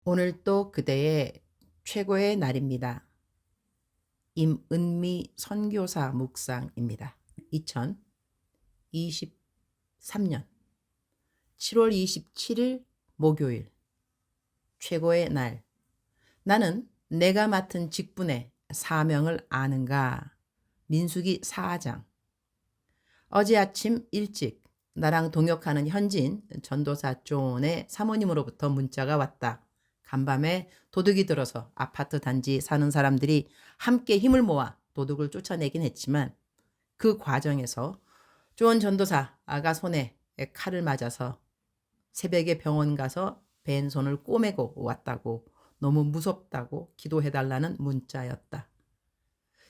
오늘 또 그대의 최고의 날입니다. 임은미 선교사 묵상입니다. 2023년 7월 27일 목요일 최고의 날. 나는 내가 맡은 직분의 사명을 아는가? 민수기 4장. 어제 아침 일찍 나랑 동역하는 현지인 전도사 존의 사모님으로부터 문자가 왔다. 간밤에 도둑이 들어서 아파트 단지 사는 사람들이 함께 힘을 모아 도둑을 쫓아내긴 했지만 그 과정에서 존 전도사가 손에 칼을 맞아서 새벽에 병원 가서 벤손을 꼬매고 왔다고, 너무 무섭다고 기도해달라는 문자였다.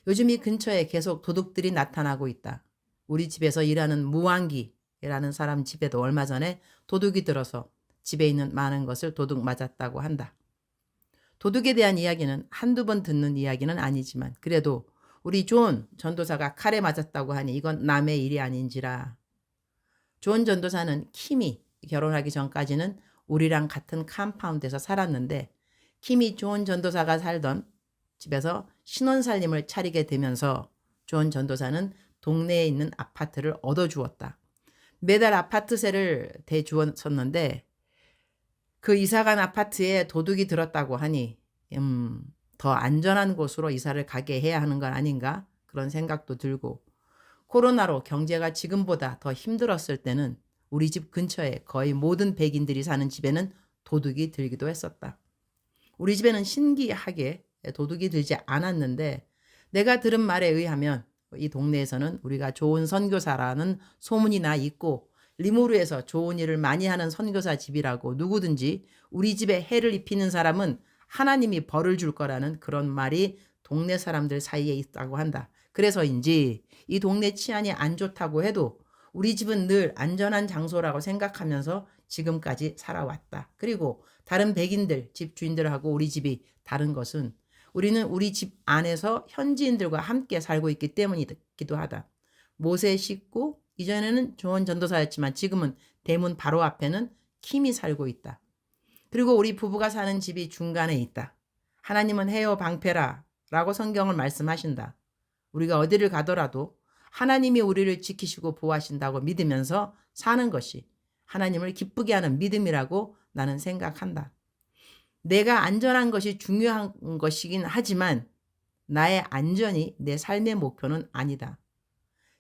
요즘 이 근처에 계속 도둑들이 나타나고 있다. 우리 집에서 일하는 무왕기라는 사람 집에도 얼마 전에 도둑이 들어서 집에 있는 많은 것을 도둑 맞았다고 한다. 도둑에 대한 이야기는 한두 번 듣는 이야기는 아니지만 그래도 우리 존 전도사가 칼에 맞았다고 하니 이건 남의 일이 아닌지라. 존 전도사는 킴이 결혼하기 전까지는 우리랑 같은 컴파운드에서 살았는데 킴이 존 전도사가 살던 집에서 신혼살림을 차리게 되면서 존 전도사는 동네에 있는 아파트를 얻어주었다. 매달 아파트세를 대주었었는데 그 이사간 아파트에 도둑이 들었다고 하니 더 안전한 곳으로 이사를 가게 해야 하는 건 아닌가? 그런 생각도 들고, 코로나로 경제가 지금보다 더 힘들었을 때는 우리 집 근처에 거의 모든 백인들이 사는 집에는 도둑이 들기도 했었다. 우리 집에는 신기하게 도둑이 들지 않았는데 내가 들은 말에 의하면 이 동네에서는 우리가 좋은 선교사라는 소문이 나 있고 리모르에서 좋은 일을 많이 하는 선교사 집이라고 누구든지 우리 집에 해를 입히는 사람은 하나님이 벌을 줄 거라는 그런 말이 동네 사람들 사이에 있다고 한다. 그래서인지 이 동네 치안이 안 좋다고 해도 우리 집은 늘 안전한 장소라고 생각하면서 지금까지 살아왔다. 그리고 다른 백인들, 집 주인들하고 우리 집이 다른 것은 우리는 우리 집 안에서 현지인들과 함께 살고 있기 때문이기도 하다. 못에 씻고 이전에는 좋은 전도사였지만 지금은 대문 바로 앞에는 킴이 살고 있다. 그리고 우리 부부가 사는 집이 중간에 있다. 하나님은 해요 방패라 라고 성경을 말씀하신다. 우리가 어디를 가더라도 하나님이 우리를 지키시고 보호하신다고 믿으면서 사는 것이 하나님을 기쁘게 하는 믿음이라고 나는 생각한다. 내가 안전한 것이 중요한 것이긴 하지만 나의 안전이 내 삶의 목표는 아니다.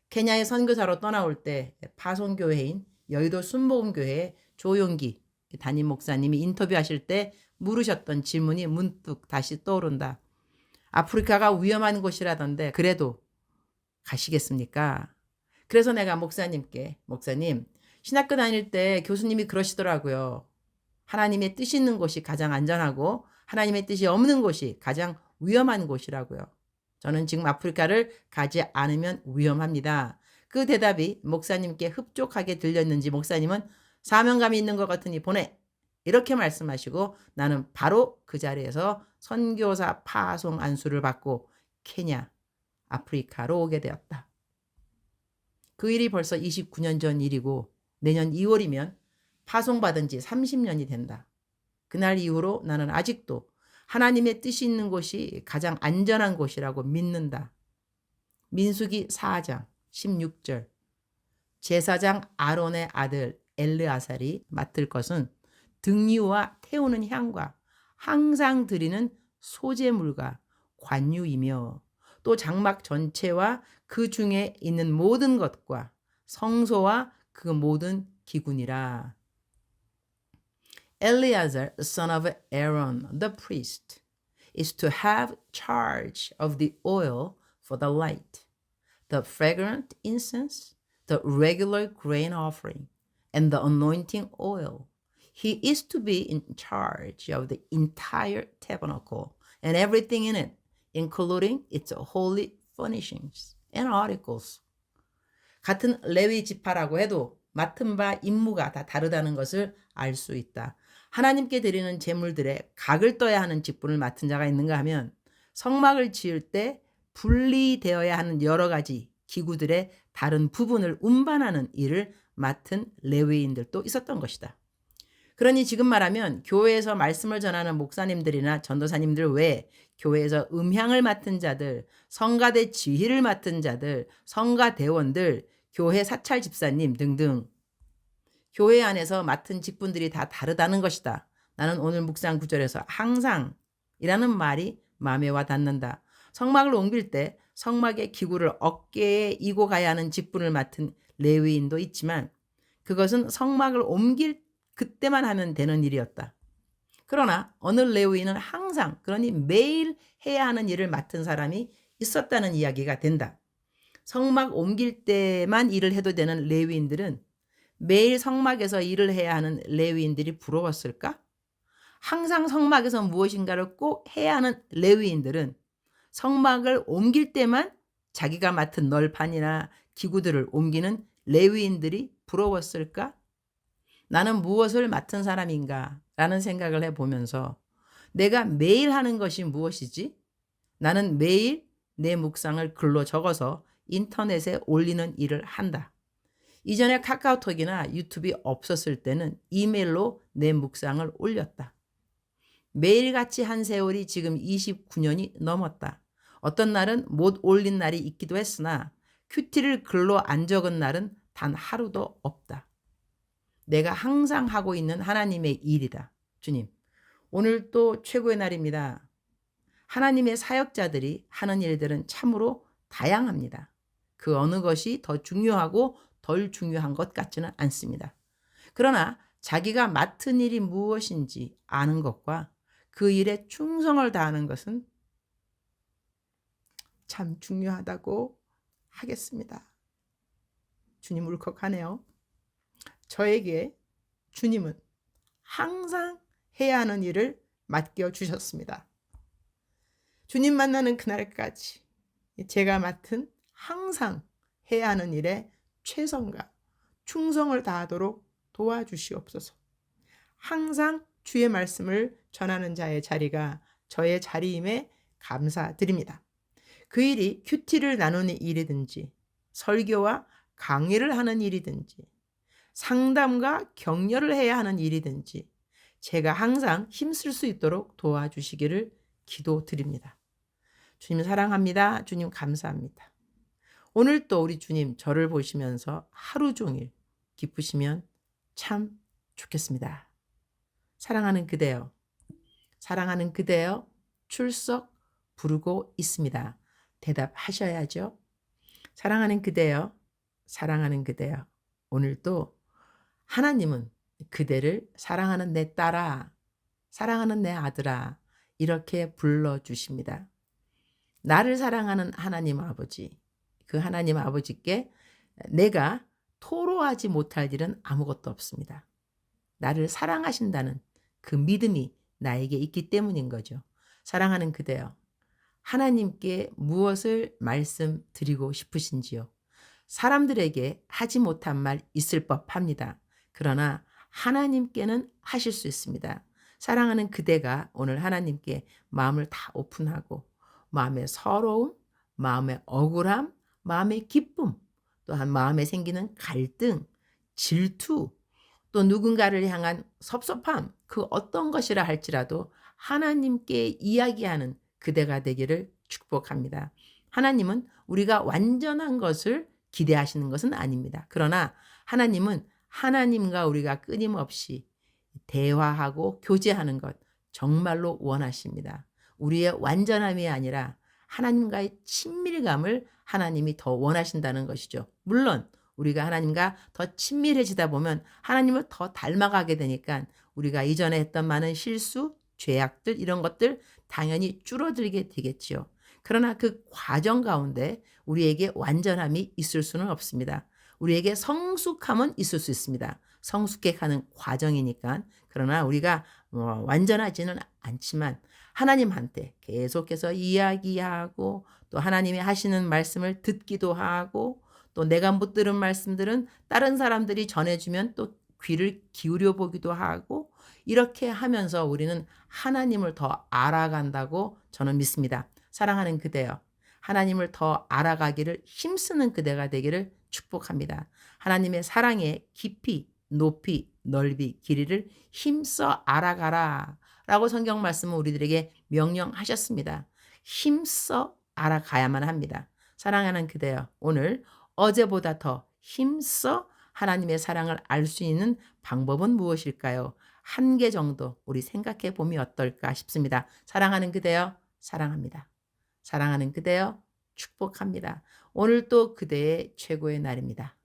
케냐의 선교사로 떠나올 때 파송교회인 여의도 순복음교회의 조용기 담임 목사님이 인터뷰하실 때 물으셨던 질문이 문득 다시 떠오른다. 아프리카가 위험한 곳이라던데 그래도 가시겠습니까? 그래서 내가 목사님께, 목사님, 신학교 다닐 때 교수님이 그러시더라고요. 하나님의 뜻이 있는 곳이 가장 안전하고 하나님의 뜻이 없는 곳이 가장 위험한 곳이라고요. 저는 지금 아프리카를 가지 않으면 위험합니다. 그 대답이 목사님께 흡족하게 들렸는지 목사님은 사명감이 있는 것 같으니 보내. 이렇게 말씀하시고 나는 바로 그 자리에서 선교사 파송 안수를 받고 케냐, 아프리카로 오게 되었다. 그 일이 벌써 29년 전 일이고 내년 2월이면 파송받은 지 30년이 된다. 그날 이후로 나는 아직도 하나님의 뜻이 있는 곳이 가장 안전한 곳이라고 믿는다. 민수기 4장 16절. 제사장 아론의 아들 엘르아살이 맡을 것은 등유와 태우는 향과 항상 드리는 소제물과 관유이며 또 장막 전체와 그 중에 있는 모든 것과 성소와 그 모든 기구니라. Eleazar, son of Aaron, the priest, is to have charge of the oil for the light, the fragrant incense, the regular grain offering, and the anointing oil. He is to be in charge of the entire tabernacle and everything in it, including its holy furnishings and articles. 같은 레위 지파라고 해도 맡은 바 임무가 다 다르다는 것을 알 수 있다. 하나님께 드리는 제물들에 각을 떠야 하는 직분을 맡은 자가 있는가 하면 성막을 지을 때 분리되어야 하는 여러 가지 기구들의 다른 부분을 운반하는 일을 맡은 레위인들도 있었던 것이다. 그러니 지금 말하면 교회에서 말씀을 전하는 목사님들이나 전도사님들 외에 교회에서 음향을 맡은 자들, 성가대 지휘를 맡은 자들, 성가대원들, 교회 사찰 집사님 등등 교회 안에서 맡은 직분들이 다 다르다는 것이다. 나는 오늘 묵상 구절에서 항상 이라는 말이 마음에 와 닿는다. 성막을 옮길 때 성막의 기구를 어깨에 이고 가야 하는 직분을 맡은 레위인도 있지만 그것은 성막을 옮길 그때만 하면 되는 일이었다. 그러나 어느 레위인은 항상, 그러니 매일 해야 하는 일을 맡은 사람이 있었다는 이야기가 된다. 성막 옮길 때만 일을 해도 되는 레위인들은 매일 성막에서 일을 해야 하는 레위인들이 부러웠을까? 항상 성막에서 무엇인가를 꼭 해야 하는 레위인들은 성막을 옮길 때만 자기가 맡은 널판이나 기구들을 옮기는 레위인들이 부러웠을까? 나는 무엇을 맡은 사람인가? 라는 생각을 해보면서 내가 매일 하는 것이 무엇이지? 나는 매일 내 묵상을 글로 적어서 인터넷에 올리는 일을 한다. 이전에 카카오톡이나 유튜브가 없었을 때는 이메일로 내 묵상을 올렸다. 매일같이 한 세월이 지금 29년이 넘었다. 어떤 날은 못 올린 날이 있기도 했으나 큐티를 글로 안 적은 날은 단 하루도 없다. 내가 항상 하고 있는 하나님의 일이다. 주님, 오늘 또 최고의 날입니다. 하나님의 사역자들이 하는 일들은 참으로 다양합니다. 그 어느 것이 더 중요하고 덜 중요한 것 같지는 않습니다. 그러나 자기가 맡은 일이 무엇인지 아는 것과 그 일에 충성을 다하는 것은 참 중요하다고 하겠습니다. 주님 울컥하네요. 저에게 주님은 항상 해야 하는 일을 맡겨주셨습니다. 주님 만나는 그날까지 제가 맡은 항상 해야 하는 일에 최선과 충성을 다하도록 도와주시옵소서. 항상 주의 말씀을 전하는 자의 자리가 저의 자리임에 감사드립니다. 그 일이 큐티를 나누는 일이든지 설교와 강의를 하는 일이든지 상담과 격려를 해야 하는 일이든지 제가 항상 힘쓸 수 있도록 도와주시기를 기도드립니다. 주님 사랑합니다. 주님 감사합니다. 오늘 또 우리 주님 저를 보시면서 하루 종일 기쁘시면 참 좋겠습니다. 사랑하는 그대여, 사랑하는 그대여 출석 부르고 있습니다. 대답하셔야죠. 사랑하는 그대여, 사랑하는 그대여, 오늘도 하나님은 그대를 사랑하는 내 딸아, 사랑하는 내 아들아 이렇게 불러주십니다. 나를 사랑하는 하나님 아버지, 그 하나님 아버지께 내가 토로하지 못할 일은 아무것도 없습니다. 나를 사랑하신다는 그 믿음이 나에게 있기 때문인 거죠. 사랑하는 그대여, 하나님께 무엇을 말씀드리고 싶으신지요? 사람들에게 하지 못한 말 있을 법합니다. 그러나 하나님께는 하실 수 있습니다. 사랑하는 그대가 오늘 하나님께 마음을 다 오픈하고 마음의 서러움, 마음의 억울함, 마음의 기쁨, 또한 마음에 생기는 갈등, 질투, 또 누군가를 향한 섭섭함, 그 어떤 것이라 할지라도 하나님께 이야기하는 그대가 되기를 축복합니다. 하나님은 우리가 완전한 것을 기대하시는 것은 아닙니다. 그러나 하나님은 하나님과 우리가 끊임없이 대화하고 교제하는 것 정말로 원하십니다. 우리의 완전함이 아니라 하나님과의 친밀감을 하나님이 더 원하신다는 것이죠. 물론 우리가 하나님과 더 친밀해지다 보면 하나님을 더 닮아가게 되니까 우리가 이전에 했던 많은 실수, 죄악들 이런 것들 당연히 줄어들게 되겠지요. 그러나 그 과정 가운데 우리에게 완전함이 있을 수는 없습니다. 우리에게 성숙함은 있을 수 있습니다. 성숙해 가는 과정이니까. 그러나 우리가 완전하지는 않지만 하나님한테 계속해서 이야기하고 또 하나님이 하시는 말씀을 듣기도 하고 또 내가 못 들은 말씀들은 다른 사람들이 전해주면 또 귀를 기울여 보기도 하고 이렇게 하면서 우리는 하나님을 더 알아간다고 저는 믿습니다. 사랑하는 그대여, 하나님을 더 알아가기를 힘쓰는 그대가 되기를 축복합니다. 하나님의 사랑에 깊이 높이, 넓이, 길이를 힘써 알아가라 라고 성경 말씀은 우리들에게 명령하셨습니다. 힘써 알아가야만 합니다. 사랑하는 그대여, 오늘 어제보다 더 힘써 하나님의 사랑을 알 수 있는 방법은 무엇일까요? 한 개 정도 우리 생각해 보면 어떨까 싶습니다. 사랑하는 그대여, 사랑합니다. 사랑하는 그대여, 축복합니다. 오늘 또 그대의 최고의 날입니다.